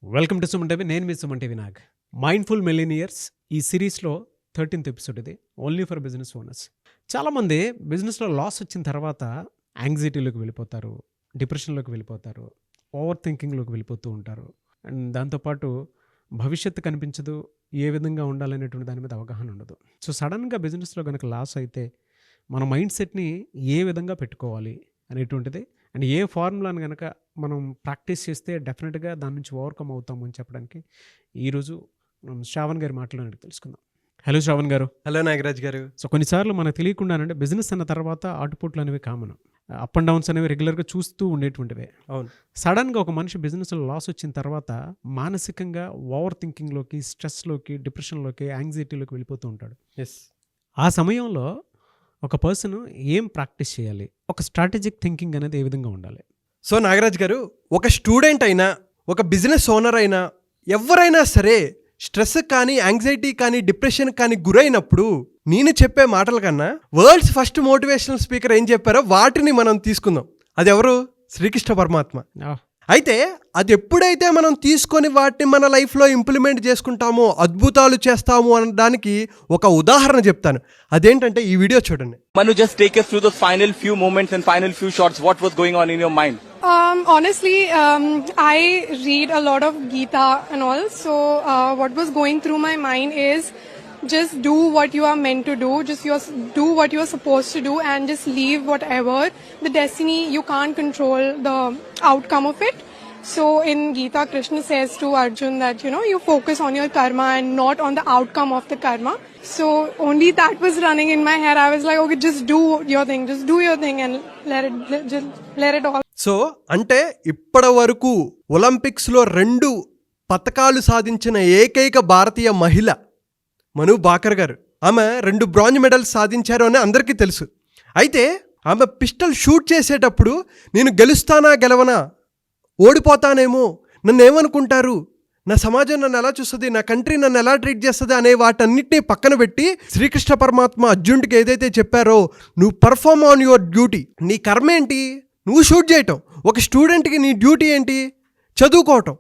Welcome to Suman TV. నేను మీ Suman TV Nag. Mindful millionaires ఈ సిరీస్లో 13th ఎపిసోడ్ ఇది. Only for business owners. చాలామంది బిజినెస్లో లాస్ వచ్చిన తర్వాత యాంగ్జైటీలోకి వెళ్ళిపోతారు, డిప్రెషన్లోకి వెళ్ళిపోతారు, ఓవర్ థింకింగ్లోకి వెళ్ళిపోతూ ఉంటారు. అండ్ దాంతోపాటు భవిష్యత్తు కనిపించదు, ఏ విధంగా ఉండాలనేటువంటి దాని మీద అవగాహన ఉండదు. సో సడన్గా బిజినెస్లో కనుక లాస్ అయితే మన మైండ్ సెట్ని ఏ విధంగా పెట్టుకోవాలి అనేటువంటిది అండ్ ఏ ఫార్ములాను కనుక మనం ప్రాక్టీస్ చేస్తే డెఫినెట్గా దాని నుంచి ఓవర్కమ్ అవుతాము అని చెప్పడానికి ఈరోజు మనం శ్రావణ్ గారి మాటలు తెలుసుకుందాం. హలో శ్రావణ్ గారు. హలో నాగరాజ్ గారు. సో కొన్నిసార్లు మనకు తెలియకుండానంటే బిజినెస్ అన్న తర్వాత ఆటుపోట్లు అనేవి కామన్, అప్ అండ్ డౌన్స్ అనేవి రెగ్యులర్గా చూస్తూ ఉండేటువంటివే. అవును. సడన్గా ఒక మనిషి బిజినెస్లో లాస్ వచ్చిన తర్వాత మానసికంగా ఓవర్ థింకింగ్లోకి, స్ట్రెస్లోకి, డిప్రెషన్లోకి, యాంగ్జైటీలోకి వెళ్ళిపోతూ ఉంటాడు. ఎస్. ఆ సమయంలో ఒక పర్సన్ ఏం ప్రాక్టీస్ చేయాలి, ఒక స్ట్రాటజిక్ థింకింగ్ అనేది ఏ విధంగా ఉండాలి? సో నాగరాజ్ గారు, ఒక స్టూడెంట్ అయినా, ఒక బిజినెస్ ఓనర్ అయినా, ఎవరైనా సరే స్ట్రెస్ కానీ, యాంగ్జైటీ కానీ, డిప్రెషన్ కానీ గురైనప్పుడు నేను చెప్పే మాటల కన్నా వరల్డ్స్ ఫస్ట్ మోటివేషనల్ స్పీకర్ ఏం చెప్పారో వాటిని మనం తీసుకుందాం. అది ఎవరు? శ్రీకృష్ణ పరమాత్మ. అయితే అది ఎప్పుడైతే మనం తీసుకొని వాటిని మన లైఫ్లో ఇంప్లిమెంట్ చేసుకుంటామో అద్భుతాలు చేస్తాము అనడానికి ఒక ఉదాహరణ చెప్తాను. అదేంటంటే ఈ వీడియో చూడండి. Manu, just take us through the final few moments and final few shots. What was going on in your mind? Honestly, I read a lot of Gita and all. So what was going through my mind is just do what you are meant to do. Just do what you are supposed to do and just leave whatever. The destiny, you can't control the outcome of it. So in Gita, Krishna says to Arjun that, you focus on your karma and not on the outcome of the karma. So only that was running in my head. I was like, okay, just do your thing. Just do your thing and let it all. So అంటే ఇప్పటి వరకు ఒలింపిక్స్లో 2 పతకాలు సాధించిన ఏకైక భారతీయ మహిళ మను భాకర్ గారు. ఆమె 2 బ్రాంజ్ మెడల్స్ సాధించారు అని అందరికీ తెలుసు. అయితే ఆమె పిస్టల్ షూట్ చేసేటప్పుడు నేను గెలుస్తానా గెలవనా, ఓడిపోతానేమో, నన్ను ఏమనుకుంటారు, నా సమాజం నన్ను ఎలా చూస్తుంది, నా కంట్రీ నన్ను ఎలా ట్రీట్ చేస్తుంది అనే వాటన్నిటిని పక్కన పెట్టి శ్రీకృష్ణ పరమాత్మ అర్జునుడికి ఏదైతే చెప్పారో, నువ్వు పర్ఫార్మ్ ఆన్ యువర్ డ్యూటీ. నీ కర్మ ఏంటి? నువ్వు షూట్ చేయటం. ఒక స్టూడెంట్కి నీ డ్యూటీ ఏంటి? చదువుకోవటం.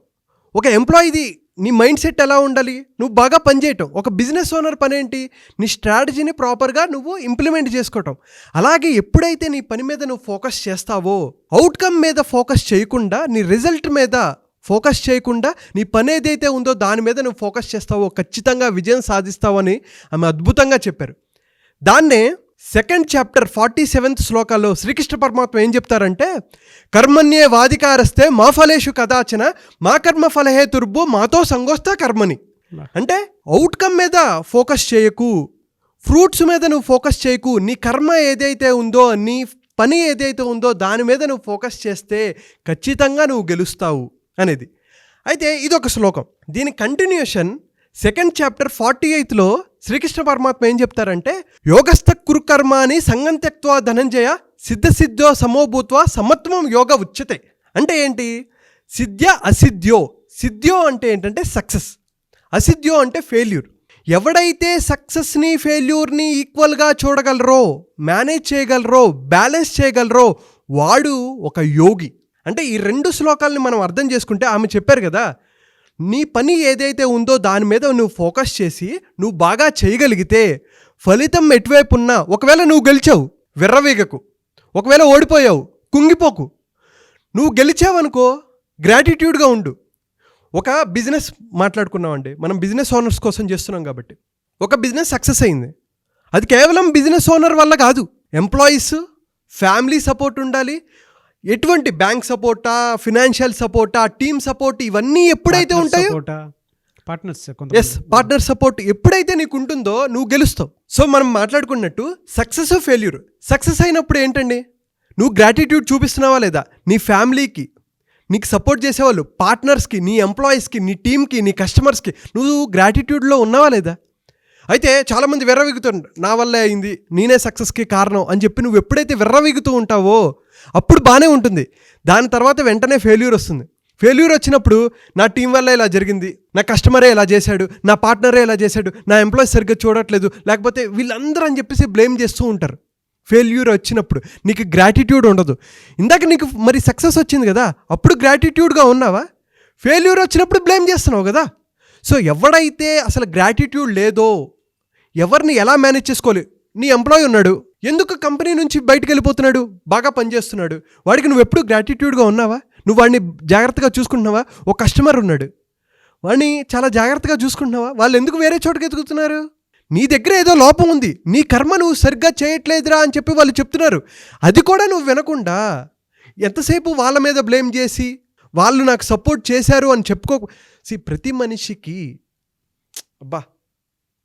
ఒక ఎంప్లాయీది నీ మైండ్ సెట్ ఎలా ఉండాలి? నువ్వు బాగా పనిచేయటం. ఒక బిజినెస్ ఓనర్ పని ఏంటి? నీ స్ట్రాటజీని ప్రాపర్గా నువ్వు ఇంప్లిమెంట్ చేసుకోవటం. అలాగే ఎప్పుడైతే నీ పని మీద నువ్వు ఫోకస్ చేస్తావో, అవుట్కమ్ మీద ఫోకస్ చేయకుండా, నీ రిజల్ట్ మీద ఫోకస్ చేయకుండా, నీ పని ఏదైతే ఉందో దాని మీద నువ్వు ఫోకస్ చేస్తావో ఖచ్చితంగా విజయం సాధిస్తావని ఆమె అద్భుతంగా చెప్పారు. దాన్నే 2nd చాప్టర్ 47th శ్లోకాల్లో శ్రీకృష్ణ పరమాత్మ ఏం చెప్తారంటే, కర్మణ్యే వాధికారస్తే మా ఫలేషు కదాచన మా కర్మ ఫలహేతుర్భో మాతో సంగోస్తా కర్మని. అంటే అవుట్కమ్ మీద ఫోకస్ చేయకు, ఫ్రూట్స్ మీద నువ్వు ఫోకస్ చేయకు. నీ కర్మ ఏదైతే ఉందో, నీ పని ఏదైతే ఉందో దాని మీద నువ్వు ఫోకస్ చేస్తే ఖచ్చితంగా నువ్వు గెలుస్తావు అనేది. అయితే ఇదొక శ్లోకం. దీని కంటిన్యూషన్ 2nd చాప్టర్ 48లో శ్రీకృష్ణ పరమాత్మ ఏం చెప్తారంటే, యోగస్థ కురు కర్మాని సంగం త్యక్త్వా ధనంజయ సిద్ధసిద్ధో సమోభూత్వా సమత్వం యోగ ఉచ్యతే. అంటే ఏంటి? సిద్ధ్య అసిద్ధ్యో. సిద్ధ్యో అంటే ఏంటంటే సక్సెస్, అసిద్ధ్యో అంటే ఫెయిల్యూర్. ఎవడైతే సక్సెస్ని ఫెయిల్యూర్ని ఈక్వల్గా చూడగలరో, మేనేజ్ చేయగలరో, బ్యాలెన్స్ చేయగలరో వాడు ఒక యోగి. అంటే ఈ 2 శ్లోకాలని మనం అర్థం చేసుకుంటే ఆమె చెప్పారు కదా, నీ పని ఏదైతే ఉందో దాని మీద నువ్వు ఫోకస్ చేసి నువ్వు బాగా చేయగలిగితే ఫలితం ఎటువైపు ఉన్నా, ఒకవేళ నువ్వు గెలిచావు విర్రవీగకు, ఒకవేళ ఓడిపోయావు కుంగిపోకు. నువ్వు గెలిచావనుకో గ్రాటిట్యూడ్గా ఉండు. ఒక బిజినెస్ మాట్లాడుకున్నామండి, మనం బిజినెస్ ఓనర్స్ కోసం చేస్తున్నాం కాబట్టి. ఒక బిజినెస్ సక్సెస్ అయింది, అది కేవలం బిజినెస్ ఓనర్ వల్ల కాదు. ఎంప్లాయీస్, ఫ్యామిలీ సపోర్ట్ ఉండాలి. ఎటువంటి బ్యాంక్ సపోర్టా, ఫినాన్షియల్ సపోర్టా, టీమ్ సపోర్ట్, ఇవన్నీ ఎప్పుడైతే ఉంటాయో, పార్ట్నర్ సపోర్ట్ ఎప్పుడైతే నీకు ఉంటుందో నువ్వు గెలుస్తావు. సో మనం మాట్లాడుకున్నట్టు సక్సెస్ ఫెయిల్యూర్. సక్సెస్ అయినప్పుడు ఏంటండి, నువ్వు గ్రాటిట్యూడ్ చూపిస్తున్నావా లేదా? నీ ఫ్యామిలీకి, నీకు సపోర్ట్ చేసేవాళ్ళు, పార్ట్నర్స్కి, నీ ఎంప్లాయీస్కి, నీ టీమ్కి, నీ కస్టమర్స్కి నువ్వు గ్రాటిట్యూడ్లో ఉన్నావా లేదా? అయితే చాలామంది విర్రవీగుతుంటారు, నా వల్లే అయింది, నేనే సక్సెస్కి కారణం అని చెప్పి నువ్వు ఎప్పుడైతే విర్రవీగుతూ ఉంటావో అప్పుడు బాగానే ఉంటుంది. దాని తర్వాత వెంటనే ఫెయిల్యూర్ వస్తుంది. ఫెయిల్యూర్ వచ్చినప్పుడు నా టీం వల్ల ఇలా జరిగింది, నా కస్టమరే ఇలా చేశాడు, నా పార్ట్నరే ఇలా చేశాడు, నా ఎంప్లాయీస్ సరిగ్గా చూడట్లేదు, లేకపోతే వీళ్ళందరూ అని చెప్పేసి బ్లేమ్ చేస్తూ ఉంటారు. ఫెయిల్యూర్ వచ్చినప్పుడు నీకు గ్రాటిట్యూడ్ ఉండదు. ఇందాక నీకు మరి సక్సెస్ వచ్చింది కదా, అప్పుడు గ్రాటిట్యూడ్గా ఉన్నావా? ఫెయిల్యూర్ వచ్చినప్పుడు బ్లేమ్ చేస్తున్నావు కదా. సో ఎవడైతే అసలు గ్రాటిట్యూడ్ లేదో, ఎవరిని ఎలా మేనేజ్ చేసుకోవాలి, నీ ఎంప్లాయీ ఉన్నాడు, ఎందుకు కంపెనీ నుంచి బయటకు వెళ్ళిపోతున్నాడు, బాగా పనిచేస్తున్నాడు, వాడికి నువ్వు ఎప్పుడు గ్రాటిట్యూడ్గా ఉన్నావా, నువ్వు వాడిని జాగ్రత్తగా చూసుకుంటున్నావా? ఒక కస్టమర్ ఉన్నాడు, వాడిని చాలా జాగ్రత్తగా చూసుకుంటున్నావా? వాళ్ళు ఎందుకు వేరే చోటుకి ఎదుగుతున్నారు? నీ దగ్గర ఏదో లోపం ఉంది, నీ కర్మ నువ్వు సరిగ్గా చేయట్లేదురా అని చెప్పి వాళ్ళు చెప్తున్నారు. అది కూడా నువ్వు వినకుండా ఎంతసేపు వాళ్ళ మీద బ్లేమ్ చేసి వాళ్ళు నాకు సపోర్ట్ చేశారు అని చెప్పుకో. ప్రతి మనిషికి అబ్బా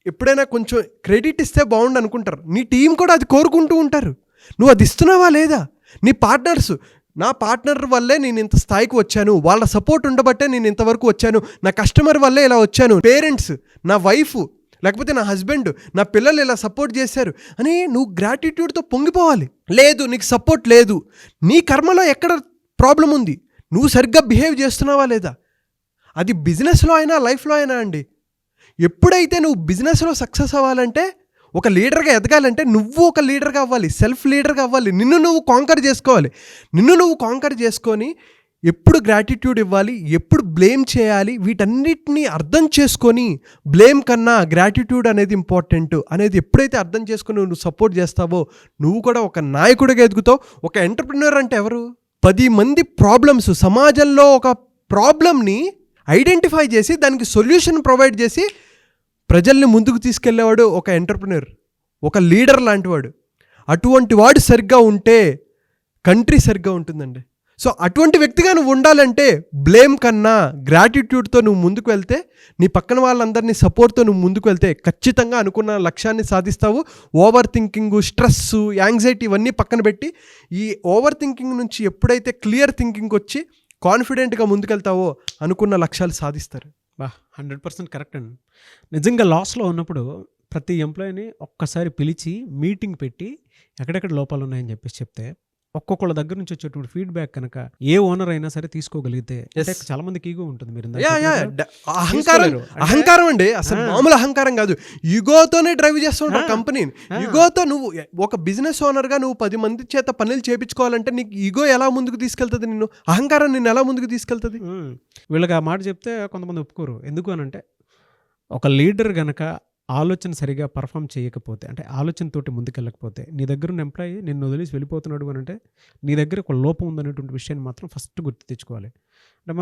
ఎప్పుడైనా కొంచెం క్రెడిట్ ఇస్తే బాగుండు అనుకుంటారు. నీ టీం కూడా అది కోరుకుంటూ ఉంటారు. నువ్వు అది ఇస్తున్నావా లేదా? నీ పార్ట్నర్స్, నా పార్ట్నర్ వల్లే నేను ఇంత స్థాయికి వచ్చాను, వాళ్ళ సపోర్ట్ ఉండబట్టే నేను ఇంతవరకు వచ్చాను, నా కస్టమర్ వల్లే ఇలా వచ్చాను, పేరెంట్స్, నా వైఫ్, లేకపోతే నా హస్బెండ్, నా పిల్లలు ఇలా సపోర్ట్ చేశారు అని నువ్వు గ్రాటిట్యూడ్తో పొంగిపోవాలి. లేదు, నీకు సపోర్ట్ లేదు, నీ కర్మలో ఎక్కడ ప్రాబ్లం ఉంది, నువ్వు సరిగ్గా బిహేవ్ చేస్తున్నావా లేదా? అది బిజినెస్లో అయినా లైఫ్లో అయినా అండి. ఎప్పుడైతే నువ్వు బిజినెస్లో సక్సెస్ అవ్వాలంటే, ఒక లీడర్గా ఎదగాలంటే నువ్వు ఒక లీడర్గా అవ్వాలి, సెల్ఫ్ లీడర్గా అవ్వాలి, నిన్ను నువ్వు కాంకర్ చేసుకోవాలి. నిన్ను నువ్వు కాంకర్ చేసుకొని ఎప్పుడు గ్రాటిట్యూడ్ ఇవ్వాలి, ఎప్పుడు బ్లేమ్ చేయాలి, వీటన్నిటిని అర్థం చేసుకొని బ్లేమ్ కన్నా గ్రాటిట్యూడ్ అనేది ఇంపార్టెంట్ అనేది ఎప్పుడైతే అర్థం చేసుకొని నువ్వు సపోర్ట్ చేస్తావో నువ్వు కూడా ఒక నాయకుడిగా ఎదుగుతావు. ఒక ఎంటర్ప్రినర్ అంటే ఎవరు? 10 మంది ప్రాబ్లమ్స్, సమాజంలో ఒక ప్రాబ్లమ్ని ఐడెంటిఫై చేసి దానికి సొల్యూషన్ ప్రొవైడ్ చేసి ప్రజల్ని ముందుకు తీసుకెళ్లేవాడు ఒక ఎంటర్ప్రినర్, ఒక లీడర్ లాంటివాడు. అటువంటి వాడు సరిగ్గా ఉంటే కంట్రీ సరిగ్గా ఉంటుందండి. సో అటువంటి వ్యక్తిగా నువ్వు ఉండాలంటే బ్లేమ్ కన్నా గ్రాటిట్యూడ్తో నువ్వు ముందుకు వెళ్తే, నీ పక్కన వాళ్ళందరినీ సపోర్ట్తో నువ్వు ముందుకు వెళ్తే ఖచ్చితంగా అనుకున్న లక్ష్యాన్ని సాధిస్తావు. ఓవర్ థింకింగ్, స్ట్రెస్, యాంగ్జైటీ ఇవన్నీ పక్కన పెట్టి ఈ ఓవర్ థింకింగ్ నుంచి ఎప్పుడైతే క్లియర్ థింకింగ్ వచ్చి కాన్ఫిడెంట్గా ముందుకెళ్తావో అనుకున్న లక్ష్యాలు సాధిస్తారు. 100% కరెక్ట్ అండి. నిజంగా లాస్లో ఉన్నప్పుడు ప్రతి ఎంప్లాయీని ఒక్కసారి పిలిచి మీటింగ్ పెట్టి ఎక్కడెక్కడ లోపాలు ఉన్నాయని చెప్పేసి చెప్తే, ఒక్కొక్కళ్ళ దగ్గర నుంచి వచ్చేటువంటి ఫీడ్బ్యాక్ కనుక ఏ ఓనర్ అయినా సరే తీసుకోగలిగితే, అంటే చాలా మందికి ఈగో ఉంటుంది. మీరు అహంకారం అండి, అసలు మామూలు అహంకారం కాదు. ఈగోతోనే డ్రైవ్ చేస్తూ ఉంటావు కంపెనీని. ఈగోతో నువ్వు ఒక బిజినెస్ ఓనర్గా నువ్వు 10 మంది చేత పనులు చేయించుకోవాలంటే నీకు ఈగో ఎలా ముందుకు తీసుకెళ్తుంది? నిన్ను అహంకారం నిన్ను ఎలా ముందుకు తీసుకెళ్తుంది? వీళ్ళకి ఆ మాట చెప్తే కొంతమంది ఒప్పుకోరు. ఎందుకు అనంటే, ఒక లీడర్ గనక ఆలోచన సరిగా పర్ఫామ్ చేయకపోతే, అంటే ఆలోచనతోటి ముందుకెళ్ళకపోతే, నీ దగ్గర ఉన్న ఎంప్లాయీ నిన్ను వదిలేసి వెళ్ళిపోతున్నాడు అని అంటే నీ దగ్గర ఒక లోపం ఉందనేటువంటి విషయాన్ని మాత్రం ఫస్ట్ గుర్తు తెచ్చుకోవాలి. అంటే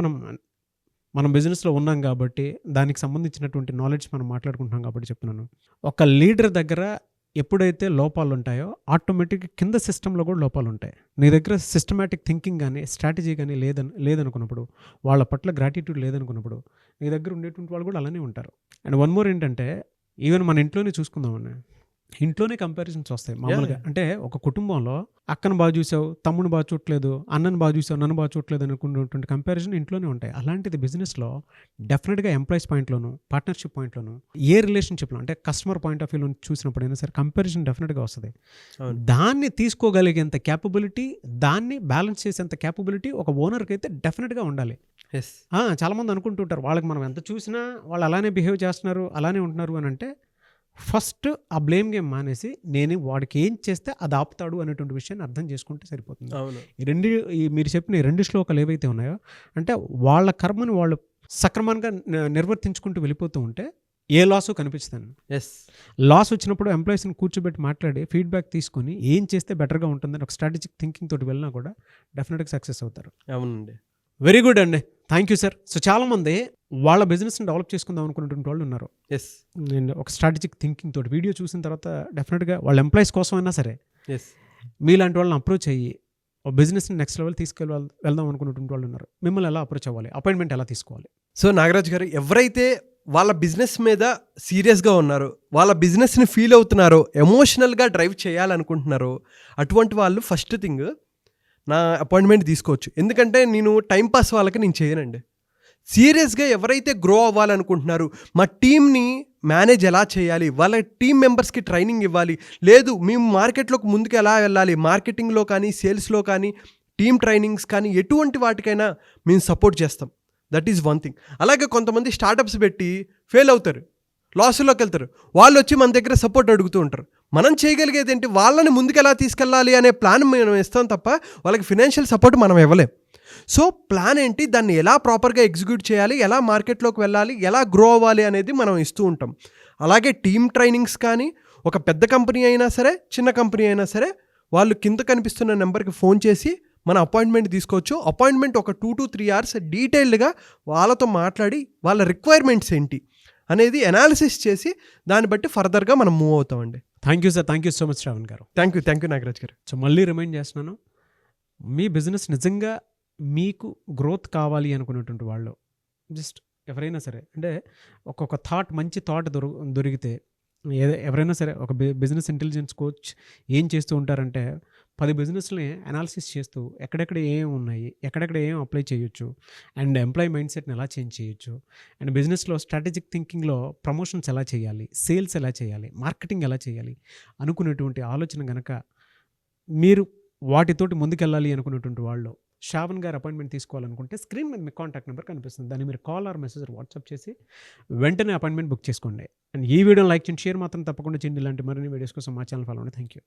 మనం బిజినెస్లో ఉన్నాం కాబట్టి దానికి సంబంధించినటువంటి నాలెడ్జ్ మనం మాట్లాడుకుంటున్నాం కాబట్టి చెప్తున్నాను. ఒక లీడర్ దగ్గర ఎప్పుడైతే లోపాలు ఉంటాయో ఆటోమేటిక్గా కింద సిస్టంలో కూడా లోపాలు ఉంటాయి. నీ దగ్గర సిస్టమేటిక్ థింకింగ్ కానీ స్ట్రాటజీ కానీ లేదనుకున్నప్పుడు, వాళ్ళ పట్ల గ్రాటిట్యూడ్ లేదనుకున్నప్పుడు, నీ దగ్గర ఉండేటువంటి వాళ్ళు కూడా అలానే ఉంటారు. అండ్ వన్ మోర్ ఏంటంటే, ఈవెన్ మన ఇంట్లోనే చూసుకుందామని, ఇంట్లోనే కంపారిజన్స్ వస్తాయి మామూలుగా. అంటే ఒక కుటుంబంలో అక్కను బాగా చూసావు, తమ్ముడు బాగా చూడలేదు, అన్నను బాగా చూసావు, నన్ను బాగా చూడలేదు అనుకున్నటువంటి కంపారిజన్ ఇంట్లోనే ఉంటాయి. అలాంటిది బిజినెస్లో డెఫినెట్గా ఎంప్లాయీస్ పాయింట్లోను, పార్ట్నర్షిప్ పాయింట్లోను, ఏ రిలేషన్షిప్లో అంటే కస్టమర్ పాయింట్ ఆఫ్ వ్యూలో చూసినప్పుడైనా సరే కంపారిజన్ డెఫినెట్గా వస్తుంది. దాన్ని తీసుకోగలిగేంత క్యాపబిలిటీ, దాన్ని బ్యాలెన్స్ చేసేంత క్యాపబిలిటీ ఒక ఓనర్కి అయితే డెఫినెట్గా ఉండాలి. చాలామంది అనుకుంటుంటారు వాళ్ళకి మనం ఎంత చూసినా వాళ్ళు అలానే బిహేవ్ చేస్తున్నారు, అలానే ఉంటున్నారు అని అంటే, ఫస్ట్ ఆ బ్లేమ్ గేమ్ మానేసి నేను వాడికి ఏం చేస్తే అది ఆపుతాడు అనేటువంటి విషయాన్ని అర్థం చేసుకుంటే సరిపోతుంది. మీరు చెప్పిన 2 శ్లోకాలు ఏవైతే ఉన్నాయో, అంటే వాళ్ళ కర్మను వాళ్ళు సక్రమంగా నిర్వర్తించుకుంటూ వెళ్ళిపోతూ ఉంటే ఏ లాసు కనిపిస్తుంది. లాస్ వచ్చినప్పుడు ఎంప్లాయీస్ని కూర్చోబెట్టి మాట్లాడి ఫీడ్బ్యాక్ తీసుకొని ఏం చేస్తే బెటర్గా ఉంటుందని ఒక స్ట్రాటజిక్ థింకింగ్ తోటి వెళ్ళినా కూడా డెఫినెట్గా సక్సెస్ అవుతారు. అవునండి, వెరీ గుడ్ అండి, థ్యాంక్ యూ సార్. సో చాలామంది వాళ్ళ బిజినెస్ని డెవలప్ చేసుకుందాం అనుకున్నటువంటి వాళ్ళు ఉన్నారు. నేను ఒక స్ట్రాటజిక్ థింకింగ్ తోటి వీడియో చూసిన తర్వాత డెఫినెట్గా వాళ్ళ ఎంప్లాయీస్ కోసం అయినా సరే మీలాంటి వాళ్ళని అప్రోచ్ అయ్యి బిజినెస్ని నెక్స్ట్ లెవెల్ వెళ్దాం అనుకున్నటువంటి వాళ్ళు ఉన్నారు. మిమ్మల్ని ఎలా అప్రోచ్ అవ్వాలి, అపాయింట్మెంట్ ఎలా తీసుకోవాలి? సో నాగరాజ్ గారు, ఎవరైతే వాళ్ళ బిజినెస్ మీద సీరియస్గా ఉన్నారో, వాళ్ళ బిజినెస్ని ఫీల్ అవుతున్నారో, ఎమోషనల్గా డ్రైవ్ చేయాలనుకుంటున్నారో, అటువంటి వాళ్ళు ఫస్ట్ థింగ్ నా అపాయింట్మెంట్ తీసుకోవచ్చు. ఎందుకంటే నేను టైంపాస్ వాళ్ళకి నేను చేయనండి. సీరియస్గా ఎవరైతే గ్రో అవ్వాలనుకుంటున్నారు, మా టీమ్ని మేనేజ్ ఎలా చేయాలి, వాళ్ళ టీం మెంబర్స్కి ట్రైనింగ్ ఇవ్వాలి, లేదు మేము మార్కెట్లోకి ముందుకు ఎలా వెళ్ళాలి, మార్కెటింగ్లో కానీ సేల్స్లో కానీ టీమ్ ట్రైనింగ్స్ కానీ ఎటువంటి వాటికైనా మేము సపోర్ట్ చేస్తాం. That is one thing. అలాగే కొంతమంది స్టార్టప్స్ పెట్టి ఫెయిల్ అవుతారు, లాస్లోకి వెళ్తారు. వాళ్ళు వచ్చి మన దగ్గర సపోర్ట్ అడుగుతూ ఉంటారు. మనం చేయగలిగేది ఏంటి, వాళ్ళని ముందుకు ఎలా తీసుకెళ్ళాలి అనే ప్లాన్ మనం ఇస్తాం తప్ప వాళ్ళకి ఫినాన్షియల్ సపోర్ట్ మనం ఇవ్వలేం. సో ప్లాన్ ఏంటి, దాన్ని ఎలా ప్రాపర్గా ఎగ్జిక్యూట్ చేయాలి, ఎలా మార్కెట్లోకి వెళ్ళాలి, ఎలా గ్రో అవ్వాలి అనేది మనం ఇస్తూ ఉంటాం. అలాగే టీమ్ ట్రైనింగ్స్ కానీ, ఒక పెద్ద కంపెనీ అయినా సరే చిన్న కంపెనీ అయినా సరే, వాళ్ళు కింద కనిపిస్తున్న నెంబర్కి ఫోన్ చేసి మన అపాయింట్మెంట్ తీసుకోవచ్చు. అపాయింట్మెంట్ ఒక 2 to 3 hours డీటెయిల్డ్గా వాళ్ళతో మాట్లాడి వాళ్ళ రిక్వైర్మెంట్స్ ఏంటి అనేది అనాలిసిస్ చేసి దాన్ని బట్టి ఫర్దర్గా మనం మూవ్ అవుతామండి. Thank you sir, thank you so much Shravan గారు. థ్యాంక్ యూ నాగరాజ్ గారు. సో మళ్ళీ రిమైండ్ చేస్తున్నాను, మీ బిజినెస్ నిజంగా మీకు గ్రోత్ కావాలి అనుకునేటువంటి వాళ్ళు, జస్ట్ ఎవరైనా సరే, అంటే ఒక్కొక్క మంచి థాట్ దొరికితే ఎవరైనా సరే, ఒక బిజినెస్ ఇంటెలిజెన్స్ కోచ్ ఏం చేస్తూ ఉంటారంటే 10 బిజినెస్ని అనాలిసిస్ చేస్తూ ఎక్కడెక్కడ ఏం ఉన్నాయి, ఎక్కడెక్కడ ఏం అప్లై చేయొచ్చు, అండ్ ఎంప్లాయీ మైండ్ సెట్ని ఎలా చేంజ్ చేయొచ్చు, అండ్ బిజినెస్లో స్ట్రాటజిక్ థింకింగ్లో ప్రమోషన్స్ ఎలా చేయాలి, సేల్స్ ఎలా చేయాలి, మార్కెటింగ్ ఎలా చేయాలి అనుకునేటువంటి ఆలోచన కనుక మీరు వాటితోటి ముందుకెళ్ళాలి అనుకునేటువంటి వాళ్ళు శ్రావణ్ గారు అపాయింట్మెంట్ తీసుకోవాలనుకుంటే స్క్రీన్ మీద మీ కాంటాక్ట్ నెంబర్ కనిపిస్తుంది, దాన్ని మీరు కాల్ ఆర్ మెసేజ్ వాట్సాప్ చేసి వెంటనే అపాయింట్మెంట్ బుక్ చేసుకోండి. అండ్ ఈ వీడియోని లైక్ చేయండి, షేర్ మాత్రం తప్పకుండా చేయండి. ఇలాంటి మరిన్ని వీడియోస్ కోసం మా ఛానల్ ఫాలో అవ్వండి. Thank you.